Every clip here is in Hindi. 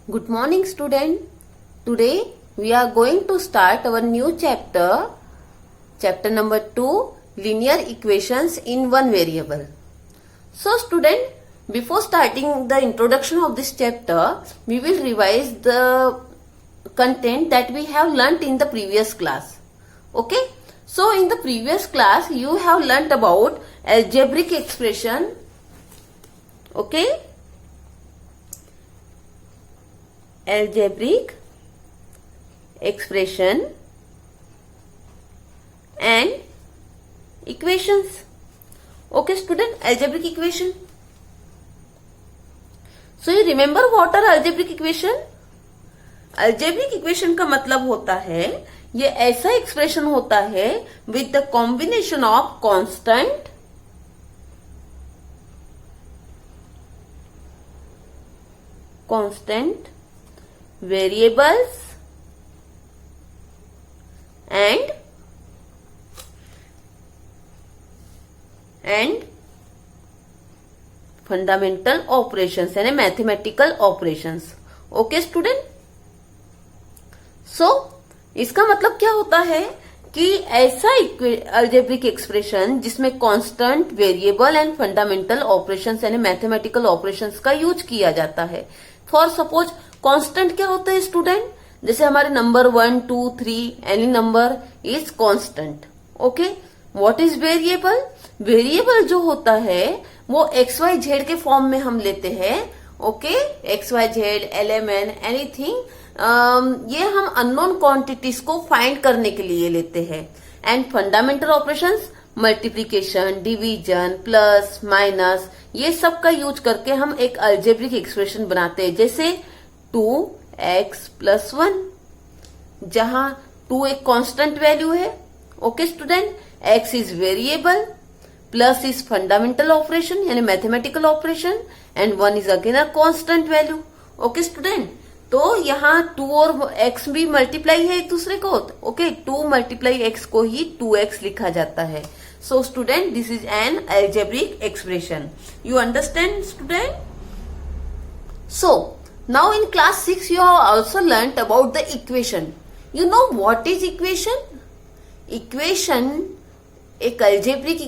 Good morning, student. Today we are going to start our new chapter, chapter number 2, linear equations in one variable. So, student, before starting the introduction of this chapter, we will revise the content that we have learnt in the previous class. Okay? So, in the previous class, you have learnt about algebraic expression. Okay? Algebraic expression and equations. Okay, student, algebraic equation. So you remember what are algebraic equation? Algebraic equation का मतलब होता है ये ऐसा एक्सप्रेशन होता है with the combination of constant variables and fundamental operations यानी मैथमेटिकल ऑपरेशंस. ओके स्टूडेंट, सो इसका मतलब क्या होता है कि ऐसा अलजेब्रिक एक्सप्रेशन जिसमें constant, variable and fundamental operations यानी मैथमेटिकल ऑपरेशंस का यूज किया जाता है. फॉर सपोज कांस्टेंट क्या होता है स्टूडेंट? जैसे हमारे number 1, 2, 3 any number is constant. Okay, what is variable? Variable जो होता है वो एक्स वाई जेड के फॉर्म में हम लेते हैं. Okay, X Y Z, L M N, anything, ये हम अननोन क्वांटिटीज को फाइंड करने के लिए लेते हैं. And fundamental operations multiplication, division, plus, minus, ये सब का यूज करके हम एक अलजेब्रिक एक्सप्रेशन बनाते हैं. जैसे 2x + 1, जहां 2 एक कांस्टेंट वैल्यू है. Okay student, x is variable, plus is fundamental operation यानी mathematical operation and 1 is again a constant value. Okay student, तो यहाँ 2 और x भी मल्टीप्लाई है एक दूसरे को. ओके, 2 × x को ही 2x लिखा जाता है. So student, this is an algebraic expression. You understand student? So now in class 6 you have also learnt about the equation. You know what is equation? Equation एक अलजेब्रिक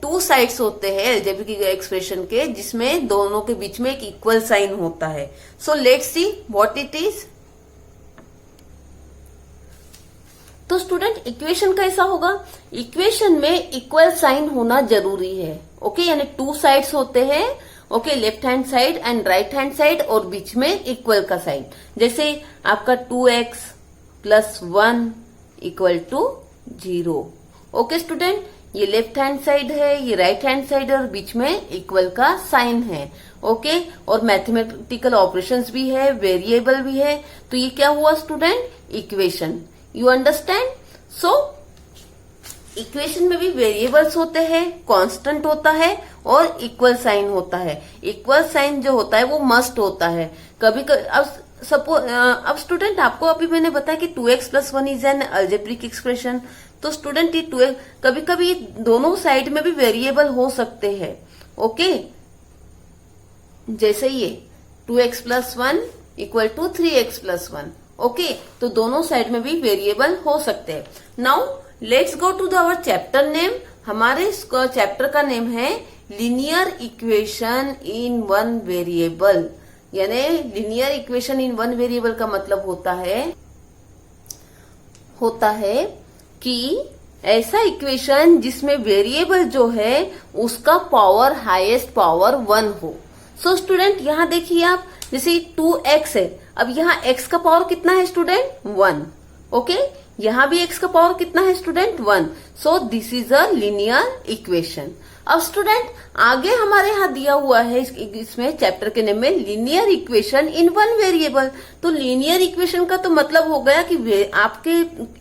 टू साइड्स होते हैं अलजेब्रिक एक्सप्रेशन के, जिसमें दोनों के बीच में एक इक्वल साइन होता है. So let's see what it is. तो स्टूडेंट, इक्वेशन कैसा होगा? इक्वेशन में इक्वल साइन होना जरूरी है. ओके, यानी टू साइड्स होते हैं. Okay, left hand side and right hand side, और बीच में इक्वल का साइन. जैसे आपका 2x + 1 = 0. ओके स्टूडेंट, ये लेफ्ट हैंड साइड है, ये राइट हैंड साइड, और बीच में इक्वल का साइन है. ओके, और मैथमेटिकल ऑपरेशंस भी है, वेरिएबल भी है. तो ये क्या हुआ student? Equation. You understand? So equation में भी वेरिएबल्स होते हैं, कांस्टेंट होता है और इक्वल साइन होता है. इक्वल साइन जो होता है वो मस्ट होता है. कभी अब स्टूडेंट, आपको अभी मैंने बताया कि 2x + 1 is an algebraic expression. तो स्टूडेंट, ये 2x कभी कभी दोनों साइड में भी वेरिएबल हो सकते हैं. ओके, जैसे ये 2x + 1 = 3x + 1. ओके, तो दोनों साइड में भी वेरिएबल हो सकते हैं. Now let's go to our chapter name. हमारे चैप्टर का नेम है linear equation in one variable. यानी linear equation in one variable का मतलब होता है कि ऐसा इक्वेशन जिसमें वेरिएबल जो है उसका पावर हाईएस्ट पावर 1 हो. सो स्टूडेंट, यहां देखिए आप, जैसे 2x है. अब यहाँ x का पावर कितना है स्टूडेंट? 1. ओके, यहां भी x का पावर कितना है student? 1. So this is a linear equation. अब स्टूडेंट, आगे हमारे यहाँ दिया हुआ है इसमें चैप्टर के नेम में linear equation in one variable. तो लीनियर इक्वेशन का तो मतलब हो गया कि आपके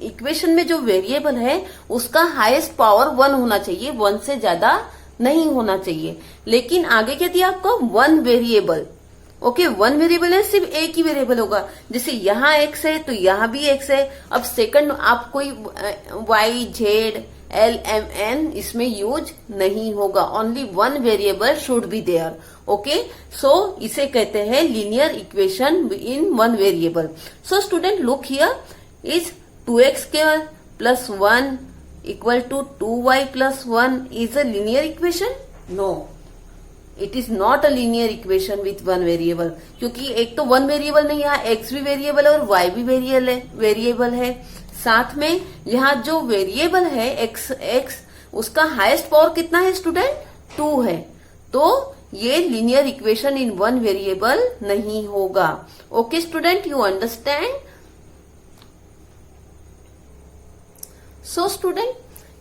इक्वेशन में जो वेरिएबल है उसका हाईएस्ट पावर 1 होना चाहिए, 1 से ज्यादा नहीं होना चाहिए. लेकिन आगे क्या दिया आपको? 1 वेरिएबल. ओके, 1 वेरिएबल है, सिर्फ एक ही वेरिएबल होगा. जैसे यहाँ x है तो यहाँ भी x है. अब सेकंड आप कोई y, z, LMN इसमें यूज नहीं होगा। Only one variable should be there. Okay, so इसे कहते हैं linear equation in one variable. So student look here, is 2x² plus 1 equal to 2y plus 1 is a linear equation? No, it is not a linear equation with one variable, क्योंकि एक तो वन वेरिएबल नहीं, यहाँ x भी वेरिएबल है और y भी वेरिएबल है। साथ में यहाँ जो वेरिएबल है x उसका हाईएस्ट पावर कितना है स्टूडेंट? 2 है। तो ये linear equation in one variable नहीं होगा। Okay student, you understand? So student,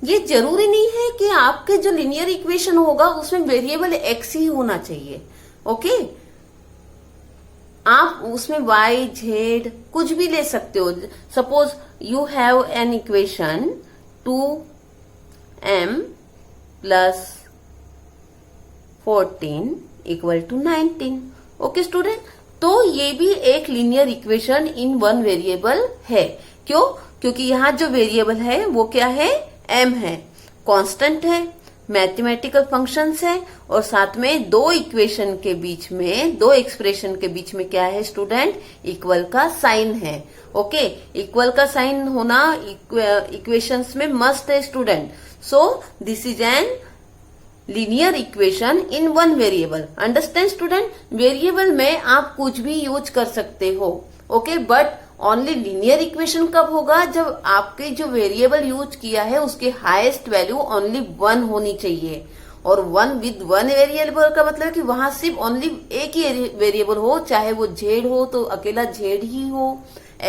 ये जरूरी नहीं है कि आपके जो लीनियर इक्वेशन होगा उसमें वेरिएबल x ही होना चाहिए। ओके, आप उसमें y, z कुछ भी ले सकते हो। Suppose you have an equation 2m plus 14 equal to 19। Okay student, तो ये भी एक linear equation in one variable है। क्यों? क्योंकि यहाँ जो वेरिएबल है वो क्या है? m है, कांस्टेंट है, मैथमेटिकल फंक्शंस है, और साथ में दो इक्वेशन के बीच में, दो एक्सप्रेशन के बीच में क्या है स्टूडेंट? इक्वल का साइन है। ओके, इक्वल का साइन होना इक्वेशंस में मस्ट है student. So this is an linear equation in one variable. Understand student? Variable में आप कुछ भी यूज कर सकते हो। Okay, but only linear equation कब होगा? जब आपके जो वेरिएबल यूज किया है उसके हाईएस्ट वैल्यू ओनली 1 होनी चाहिए। और 1 विद 1 वेरिएबल का मतलब है कि वहां सिर्फ ओनली एक ही वेरिएबल हो, चाहे वो z हो तो अकेला z ही हो,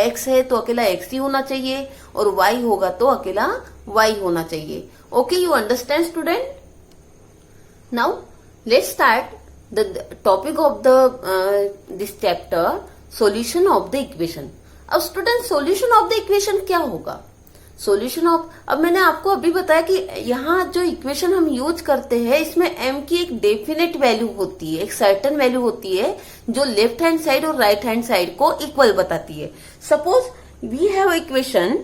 x है तो अकेला x ही होना चाहिए, और y होगा तो अकेला y होना चाहिए। Okay, you understand student? Now let's start the topic of the this chapter, solution of the equation. अब student solution of the equation क्या होगा? सॉल्यूशन ऑफ, अब मैंने आपको अभी बताया कि यहाँ जो इक्वेशन हम यूज करते हैं इसमें m की एक डेफिनेट वैल्यू होती है, एक सर्टेन वैल्यू होती है जो लेफ्ट हैंड साइड और राइट हैंड साइड को इक्वल बताती है। Suppose we have equation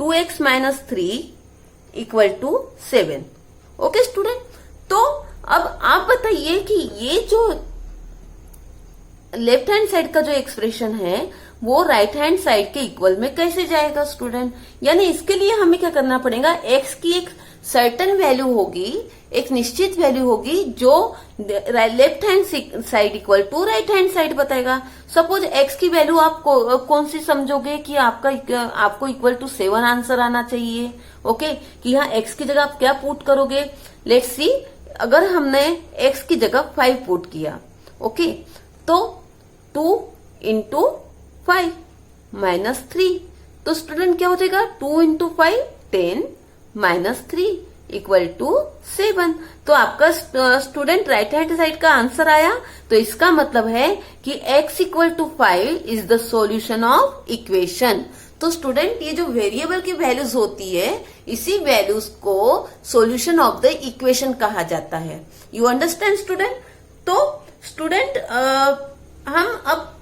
2x minus 3 equal to 7। Okay student, तो अब आप बताइए कि ये जो लेफ्ट हैंड साइड का जो एक्सप्रेशन है वो राइट हैंड साइड के इक्वल में कैसे जाएगा स्टूडेंट? यानी इसके लिए हमें क्या करना पड़ेगा? x की एक सर्टेन वैल्यू होगी, एक निश्चित वैल्यू होगी जो left hand side equal to right hand side बताएगा। सपोज x की वैल्यू आप कौन सी समझोगे कि आपको इक्वल टू 7 आंसर आना चाहिए। ओके, कि यहाँ x की जगह आप क्या पुट करोगे? लेट्स सी, अगर हमने x की जगह 5 पुट किया, ओके, तो 2 इंटू 5 माइनस 3, तो स्टूडेंट क्या हो जाएगा? 2 इंटू 5 10 माइनस 3 इक्वल टू 7। तो आपका स्टूडेंट राइट हैंड साइड का आंसर आया। तो इसका मतलब है कि x equal to 5 is the solution of equation. तो स्टूडेंट ये जो वेरिएबल की वैल्यूज होती है, इसी वैल्यूज को सॉल्यूशन ऑफ द इक्वेशन कहा जाता है। You understand student? तो स्टूडेंट हम अब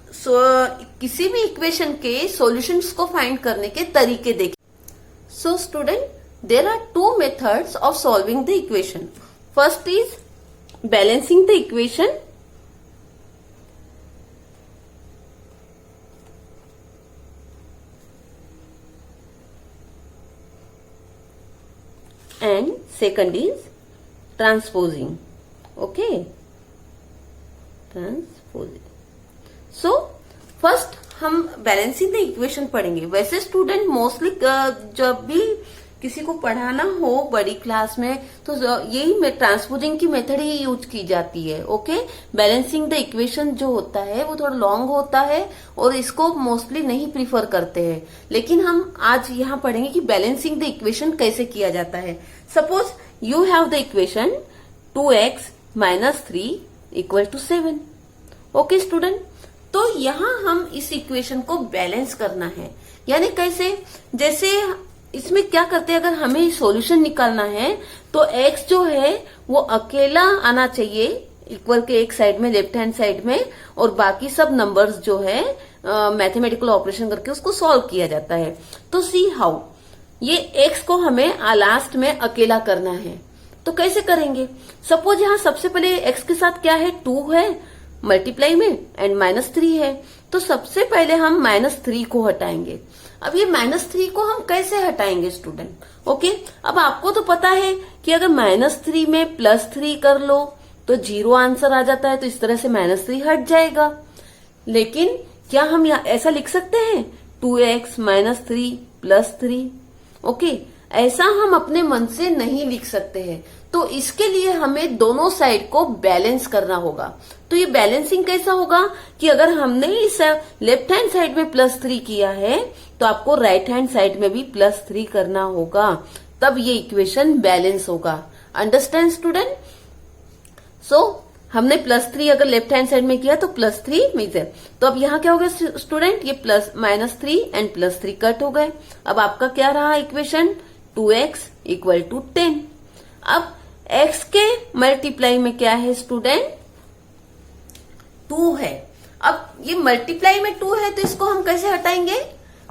किसी भी इक्वेशन के सॉल्यूशंस को फाइंड करने के तरीके देखें। So student, there are 2 methods of solving the equation. First is balancing the equation, and second is transposing. Okay, transposing. So first हम बैलेंसिंग द इक्वेशन पढ़ेंगे। वैसे स्टूडेंट मोस्टली जब भी किसी को पढ़ाना हो बड़ी क्लास में तो यही ट्रांसपोजिंग की मेथड ही यूज की जाती है। ओके, बैलेंसिंग द इक्वेशन जो होता है वो थोड़ा लॉन्ग होता है और इसको मोस्टली नहीं प्रीफर करते हैं, लेकिन हम आज यहाँ पढ़ेंगे कि बैलेंसिंग द इक्वेशन कैसे किया जाता है। Suppose you have the equation 2x minus 3 equal to 7। Okay student, तो यहाँ हम इस इक्वेशन को बैलेंस करना है। यानी कैसे? जैसे इसमें क्या करते हैं, अगर हमें सॉल्यूशन निकालना है तो x जो है वो अकेला आना चाहिए इक्वल के एक साइड में, लेफ्ट हैंड साइड में, और बाकी सब नंबर्स जो है मैथमेटिकल ऑपरेशन करके उसको सॉल्व किया जाता है। तो सी हाउ, ये x को हमें लास्ट में अकेला करना है, तो कैसे करेंगे? सपोज यहाँ सबसे पहले x के साथ क्या है, 2 है मल्टीप्लाई में एंड -3 है, तो सबसे पहले हम -3 को हटाएंगे। अब ये -3 को हम कैसे हटाएंगे स्टूडेंट? ओके, अब आपको तो पता है कि अगर -3 में +3 कर लो तो 0 आंसर आ जाता है, तो इस तरह से -3 हट जाएगा। लेकिन क्या हम यहाँ ऐसा लिख सकते हैं 2x -3 +3? ओके, ऐसा हम अपने मन से नहीं लिख सकते हैं, तो इसके लिए हमें दोनों साइड को बैलेंस करना होगा। तो ये बैलेंसिंग कैसा होगा कि अगर हमने इस लेफ्ट हैंड साइड में +3 किया है तो आपको राइट हैंड साइड में भी +3 करना होगा, तब ये इक्वेशन बैलेंस होगा। Understand student? सो हमने +3 अगर लेफ्ट हैंड साइड में किया तो +3 मीन्स है, तो अब यहाँ क्या हो गया स्टूडेंट, ये -3 एंड +3 कट हो गए। अब आपका क्या रहा इक्वेशन, 2x = 10। अब x के मल्टीप्लाई में क्या है स्टूडेंट, 2 है। अब ये मल्टीप्लाई में 2 है तो इसको हम कैसे हटाएंगे?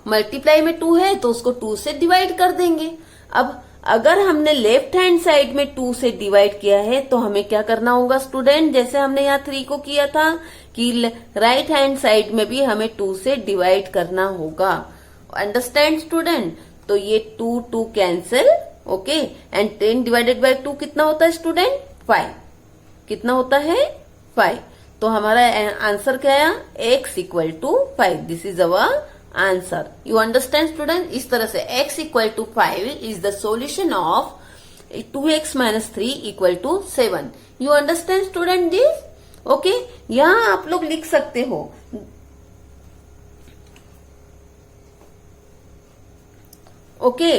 मल्टीप्लाई में 2 है तो उसको 2 से डिवाइड कर देंगे। अब अगर हमने लेफ्ट हैंड साइड में 2 से डिवाइड किया है तो हमें क्या करना होगा स्टूडेंट, जैसे हमने यहाँ 3 को किया था कि राइट हैंड साइड में भी हमें 2 से डिवाइड करना होगा। Understand student? तो ये 2 cancel, okay, and 10 divided by 2 कितना होता है स्टूडेंट, 5। कितना होता है, 5। तो हमारा आंसर क्या आया, x = 5। This is our answer. You understand student? इस तरह से x = 5 is the solution of 2x - 3 = 7। You understand student this? Okay, यहां आप लोग लिख सकते हो okay,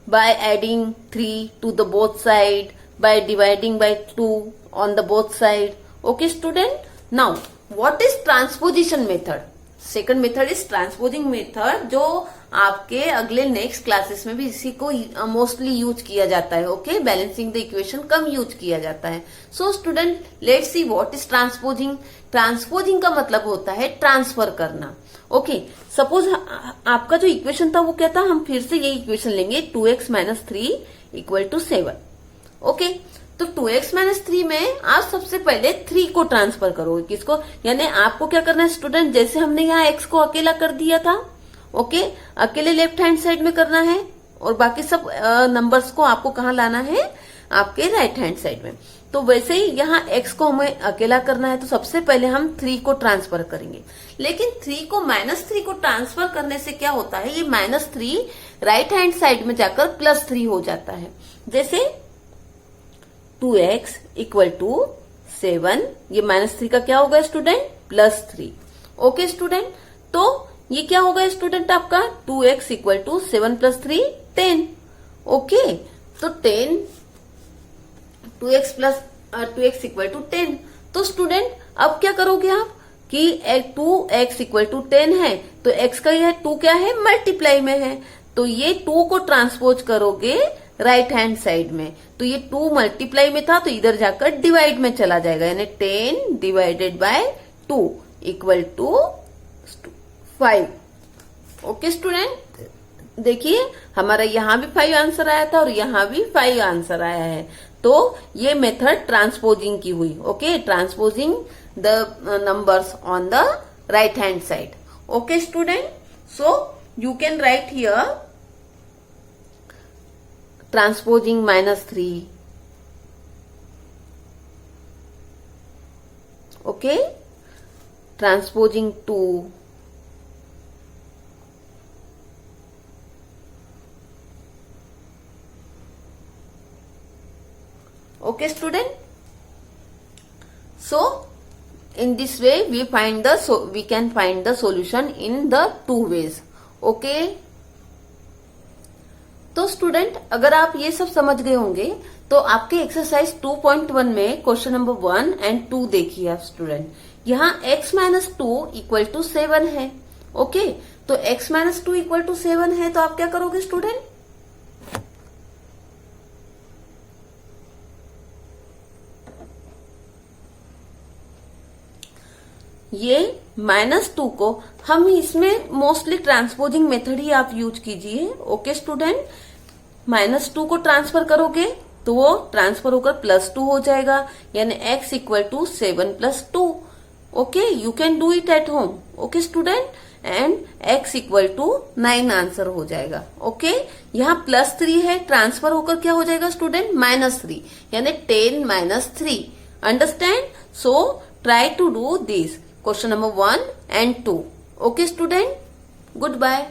by adding 3 to the both side, by dividing by 2 on the both side. Okay student, now what is transposition method? Second method is transposing method, जो आपके अगले नेक्स्ट क्लासेस में भी इसी को मोस्टली यूज किया जाता है। Okay, balancing the equation come use किया जाता है। So student, let's see what is transposing. Transposing का मतलब होता है ट्रांसफर करना। ओके, सपोज आपका जो इक्वेशन था वो क्या था, हम फिर से ये इक्वेशन लेंगे 2x - 3 = 7। ओके, तो 2x - 3 में आप सबसे पहले 3 को ट्रांसफर करोगे। किसको? यानी आपको क्या करना है स्टूडेंट, जैसे हमने यहाँ x को अकेला कर दिया था, ओके, अकेले लेफ्ट हैंड साइड में करना है और बाकी सब नंबर्स को आपको कहाँ लाना है, आपके राइट हैंड साइड में। तो वैसे ही यहाँ x को हमें अकेला करना है, तो सबसे पहले हम 3 को ट्रांसफर करेंगे। लेकिन 3 को -3 को ट्रांसफर करने से क्या होता है, ये -3 राइट हैंड साइड में जाकर +3 हो जाता है। जैसे 2x = 7, ये -3 का क्या होगा स्टूडेंट, +3। ओके स्टूडेंट, तो ये क्या होगा स्टूडेंट आपका 2x = 7 + 3 10। ओके, तो 10 2x = 10। तो स्टूडेंट अब क्या करोगे आप कि 2x = 10 है, तो x का यह 2 क्या है, मल्टीप्लाई में है, तो ये 2 को ट्रांसपोज करोगे राइट हैंड साइड में, तो ये 2 मल्टीप्लाई में था तो इधर जाकर डिवाइड में चला जाएगा, यानी 10 डिवाइडेड बाय 2 = 5। ओके स्टूडेंट, देखिए हमारा यहाँ भी 5 आंसर आया था और यहाँ भी 5 आंसर आया है। तो ये मेथड ट्रांसपोजिंग की हुई। Okay, transposing the numbers on the right hand side. Okay student, so you can write here transposing -3, okay, transposing 2, okay student. So in this way we can find the solution in the 2 ways. Okay, तो स्टूडेंट, अगर आप ये सब समझ गए होंगे तो आपके एक्सरसाइज 2.1 में क्वेश्चन नंबर 1 एंड 2 देखिए आप स्टूडेंट। यहाँ x - 2 = 7 है। ओके, तो x - 2 = 7 है, तो आप क्या करोगे स्टूडेंट, ये -2 को हम इसमें मोस्टली ट्रांसपोजिंग मेथड ही आप यूज कीजिए। ओके स्टूडेंट, -2 को ट्रांसफर करोगे तो वो ट्रांसफर होकर +2 हो जाएगा, यानी x equal to 7 + 2। Okay, you can do it at home. Okay student, and x equal to 9 answer हो जाएगा। ओके, यहाँ +3 है, ट्रांसफर होकर क्या हो जाएगा स्टूडेंट, -3, यानी 10 - 3। Understand? So try to do this question number 1 and 2। Okay student, good bye.